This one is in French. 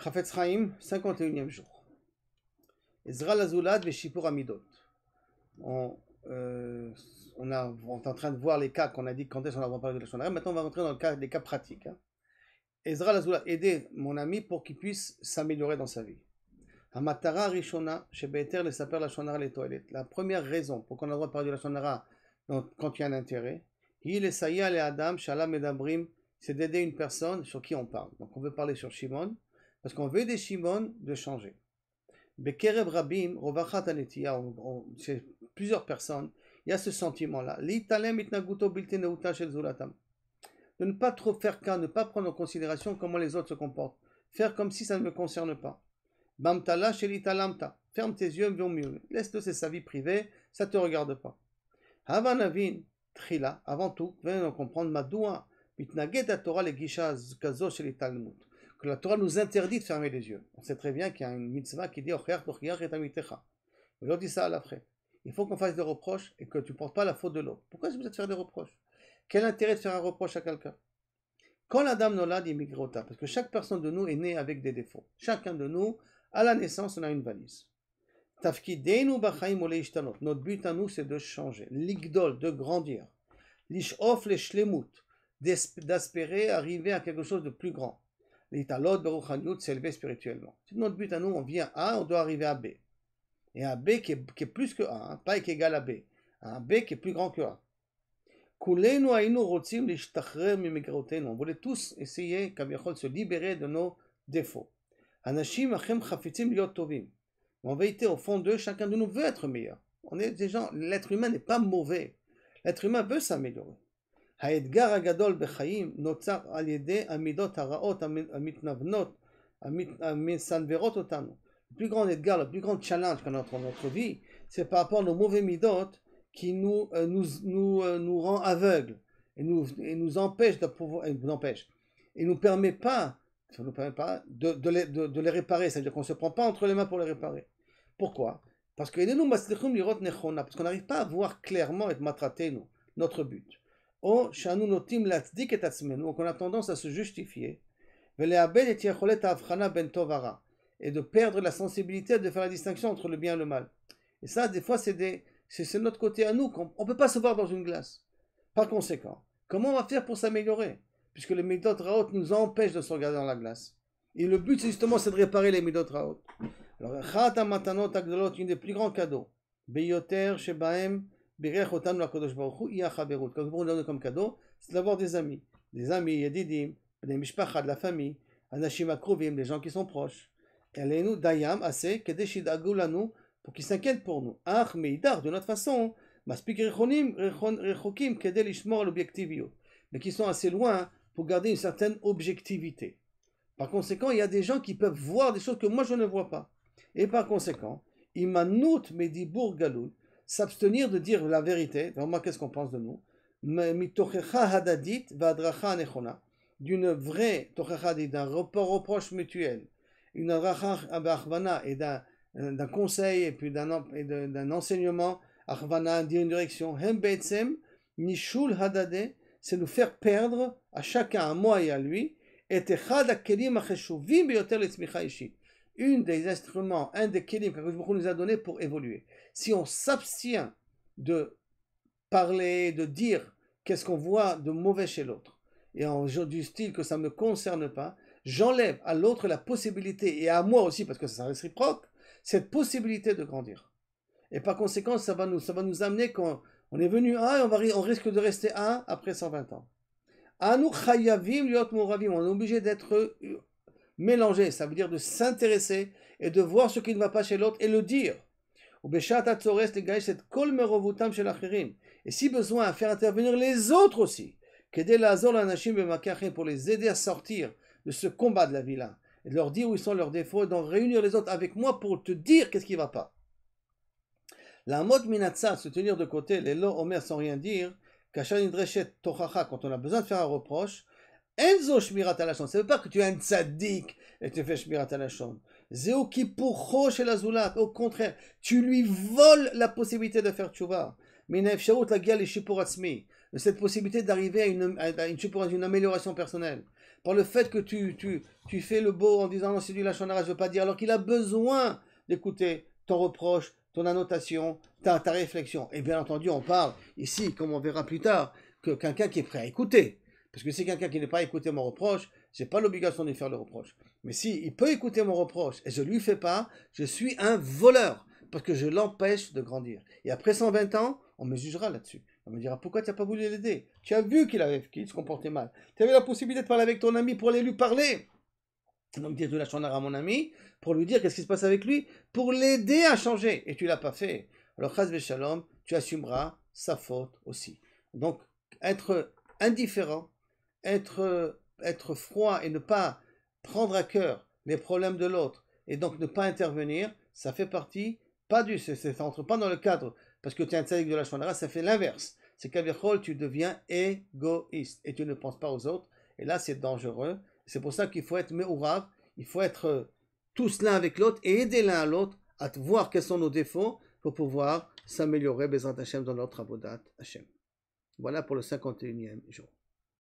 Chafetz Chaim, 51e jour. Ezra Lazulad Veshipur Amidot. On est en train de voir les cas qu'on a dit quand est-ce qu'on a parlé de la Shonara. Maintenant, on va rentrer dans les cas pratiques. Ezra Lazulad, aider mon ami pour qu'il puisse s'améliorer dans sa vie. Hamatara Rishona, Shebeter le saper la Shonara les toilettes. La première raison pour qu'on a le droit de parler de la Shonara quand il y a un intérêt, il est Saïa le Adam, Shalom Medabrim, c'est d'aider une personne sur qui on parle. Donc on veut parler sur Shimon, parce qu'on veut aider Shimon de changer. Bekerev Rabim, Rovachat Anetia, c'est plusieurs personnes, il y a ce sentiment-là. L'italem itnaguto bilteneuta shel zulatam. De ne pas trop faire cas, ne pas prendre en considération comment les autres se comportent. Faire comme si ça ne me concerne pas. Bamtala shel italamta. Ferme tes yeux, vaut mieux. Laisse-le, c'est sa vie privée, ça ne te regarde pas. Havanavin, trila, avant tout, venons comprendre Madoua, mitnaged la Torah le gisha kazo shel italmut. Que la Torah nous interdit de fermer les yeux. On sait très bien qu'il y a une mitzvah qui dit l'autre dit ça à l'après. Il faut qu'on fasse des reproches et que tu ne portes pas la faute de l'autre. Pourquoi est-ce que vous êtes faire des reproches? Quel intérêt de faire un reproche à quelqu'un? Quand la dame nolad immigrota, parce que chaque personne de nous est née avec des défauts. Chacun de nous, à la naissance, on a une valise. Tafkideinu b'chaim ole ishtanot. Notre but à nous, c'est de changer. L'igdol, de grandir. L'ishof le shlemut, d'aspérer arriver à quelque chose de plus grand. L'italot beruchaniut, s'élever spirituellement. C'est notre but à nous, on vient à A, on doit arriver à B. Et à B qui est plus que A, hein, pas égal à B. Un B qui est plus grand que A. Kulenu ainu rotzim lishtachrer mimigrotenu. On voulait tous essayer, de se libérer de nos défauts. Anashim achem chafitzim liot tovim. En vérité, au fond d'eux, chacun de nous veut être meilleur. On est des gens, l'être humain n'est pas mauvais. L'être humain veut s'améliorer. האתגר הגדול בחיים נוצר על ידי המידות הרעות המתנוונות, המסנוורות אותנו. Le plus grand édgar, le plus grand challenge qu'on a dans notre vie, c'est par rapport à nos mauvais midot qui nous rend aveugles et nous empêche de pouvoir, et nous permet pas de les réparer. C'est-à-dire qu'on ne se prend pas entre les mains pour les réparer. Pourquoi? Parce qu'on n'arrive pas à voir clairement et matrater notre but. Ou qu'on a tendance à se justifier et de perdre la sensibilité de faire la distinction entre le bien et le mal. Et ça, des fois, c'est notre côté à nous, qu'on ne peut pas se voir dans une glace. Par conséquent, comment on va faire pour s'améliorer? Puisque les midot raot nous empêchent de se regarder dans la glace. Et le but, c'est justement de réparer les midot raot. Alors, une des plus grands cadeaux, beyoter shebaem Birech otam la Kadosh Baruch Hu yachaberut. Quand vous donne comme cadeau, c'est d'avoir des amis, yadidim, des mishpacha, de la famille, anashim akrovim, des gens qui sont proches. Elenu dayam assez kedesh yidagu lanu, pour qu'ils s'inquiètent pour nous. Ach meidar, de notre façon, maspik rechokim kedel lishmor l'objectivio, mais qui sont assez loin pour garder une certaine objectivité. Par conséquent, il y a des gens qui peuvent voir des choses que moi je ne vois pas. Et par conséquent, imanut medibur galul, s'abstenir de dire la vérité, vraiment qu'est-ce qu'on pense de nous, d'une vraie d'un reproche mutuel, une achvana et d'un conseil et puis d'un enseignement, achvana, d'une direction, nishul hadade, c'est nous faire perdre à chacun, à moi et à lui, et une des instruments, un des kelim que nous a donné pour évoluer. Si on s'abstient de parler, de dire qu'est-ce qu'on voit de mauvais chez l'autre, et du style que ça ne me concerne pas, j'enlève à l'autre la possibilité, et à moi aussi, parce que ça reste réciproque, cette possibilité de grandir. Et par conséquent, ça va nous amener qu'on est venu à, et on risque de rester à après 120 ans. Anu chayavim liot muravim, on est obligé d'être mélanger, ça veut dire de s'intéresser et de voir ce qui ne va pas chez l'autre et le dire. Et si besoin, faire intervenir les autres aussi, pour les aider à sortir de ce combat de la vie là, et de leur dire où ils sont leurs défauts, et d'en réunir les autres avec moi pour te dire qu'est-ce qui ne va pas. La mode minatsa, se tenir de côté, les lo omer sans rien dire, quand on a besoin de faire un reproche, Enzo shmirat alashon, ça ne veut pas que tu es un tzaddik et tu fais shmirat alashon. Zeo kipucho shel azulat, au contraire, tu lui voles la possibilité de faire tchouva. Mina efsharut lagia li shipur atzmi, cette possibilité d'arriver à une amélioration personnelle. par le fait que tu fais le beau en disant non, c'est du lachon hara, je ne veux pas dire, alors qu'il a besoin d'écouter ton reproche, ton annotation, ta réflexion. Et bien entendu, on parle ici, comme on verra plus tard, que quelqu'un qui est prêt à écouter. Parce que si quelqu'un qui n'est pas à écouter mon reproche, je n'ai pas l'obligation de lui faire le reproche. Mais si il peut écouter mon reproche et je ne lui fais pas, je suis un voleur. Parce que je l'empêche de grandir. Et après 120 ans, on me jugera là-dessus. On me dira, pourquoi tu n'as pas voulu l'aider? Tu as vu qu'il se comportait mal. Tu avais la possibilité de parler avec ton ami pour aller lui parler. Donc dire de la chandara à mon ami, pour lui dire qu'est-ce qui se passe avec lui, pour l'aider à changer. Et tu ne l'as pas fait. Alors, chas v'shalom, tu assumeras sa faute aussi. Donc, être indifférent, être froid et ne pas prendre à cœur les problèmes de l'autre, et donc ne pas intervenir, ça fait partie, ça entre pas dans le cadre, parce que tu es un tzaddik de la chandara, ça fait l'inverse. C'est qu'à tu deviens égoïste, et tu ne penses pas aux autres, et là c'est dangereux. C'est pour ça qu'il faut être me'ourav, il faut être tous l'un avec l'autre et aider l'un à l'autre à voir quels sont nos défauts pour pouvoir s'améliorer Bezrat Hashem dans notre avodat Hashem. Voilà pour le 51e jour.